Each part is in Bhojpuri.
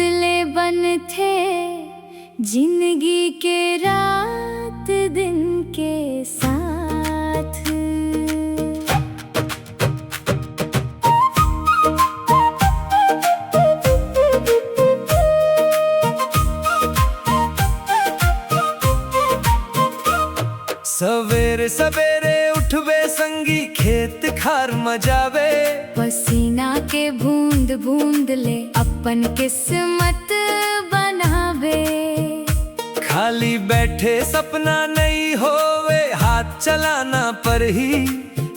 बदले बन थे, जिंदगी के रात दिन के साथ। सवेरे सवेरे उठबे संगी, खेत खार मजावे। पसीना के बूंद बूंद ले अपन किस्मत बनावे। खाली बैठे सपना नहीं होवे, हाथ चलाना पर ही।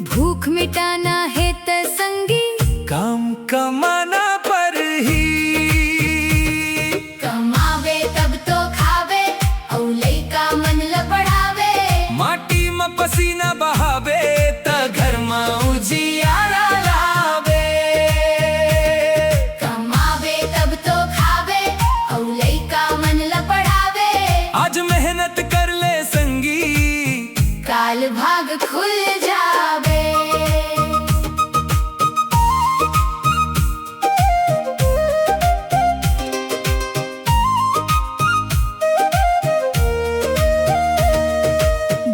भूख मिटाना है त संगी, काम कमाना पर ही। कमावे तब तो खावे, औले का मन ल बढ़ावे। माटी में पसीना बहावे त घर में उजियारा लावे। कमावे तब तो खावे, औले का मन ल बढ़ावे। आज मेहनत कर ले संगी, काल भाग खुल जावे।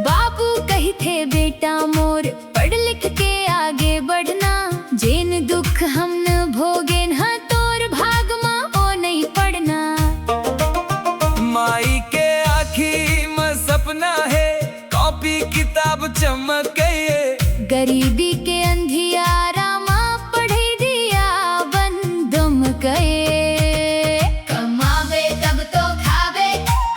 बाबू कही थे बेटा मोर, पढ़ लिख के आगे बढ़ना। जेन दुख हम न भोगे न तोर भाग मा ओ नहीं पढ़ना। माई के आँखी में सपना है, कॉपी किताब चमके। गरीबी के अंधियारा माँ पढ़े दिया बंदम गए। कमावे तब तो खावे,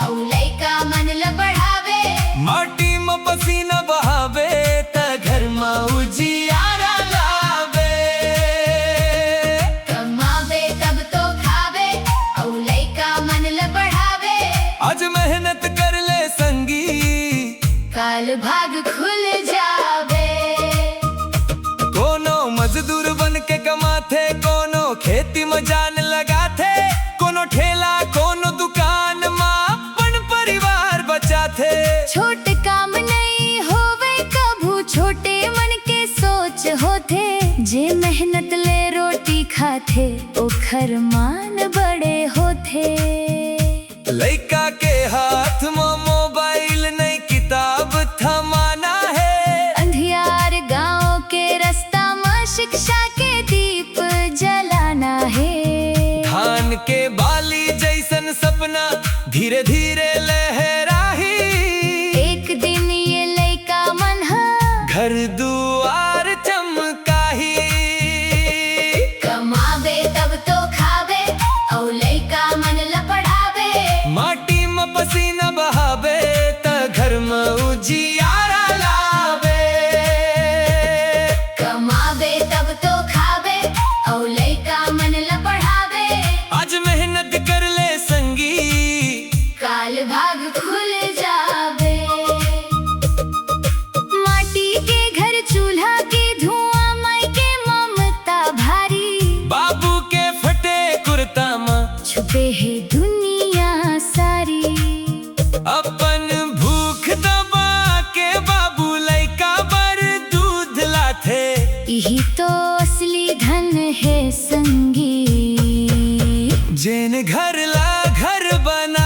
औले का मन ल बढ़ावे। माटी में पसीना बहावे त घर में उजियारा लावे। कमावे तब तो खावे, औले का मन ल बढ़ावे। आज मेहनत कर ले संगी, काल भाग खुल जावे। कोनो मजदूर बन के कमाथे, कोनो खेती में जान लगाथे। कोनो ठेला कोनो दुकान में अपन परिवार बचाथे। छोट काम नहीं होवे कभू, छोटे मन के सोच होथे। जे मेहनत ले रोटी खाथे, ओखर मान बड़े होथे। लइका के हाथ में मोबाइल नहीं, किताब थमाना है। अंधियार गांव के रास्ता में शिक्षा के दीप जलाना है। धान के बाली जैसन सपना धीरे धीरे लहराही। एक दिन ये लइका मन हा, घर दुआर चमकाही। कमावे तब तो खावे, औले का मन ल बढ़ावे। माटी में पसीना बहावे त घर में उजियारा लावे। कमावे तब तो खावे, औले का मन ल बढ़ावे। आज मेहनत कर ले संगी, काल भाग खुल जावे। माटी के घर चूल्हा के धुआं, माई के ममता भारी। बाबू के फटे कुर्ता में छुपे है दुनिया सारी। अपन भूख दबा के बाबू लइका बर दूध लाथे। यही तो असली धन है संगी। जेन घर ला घर बना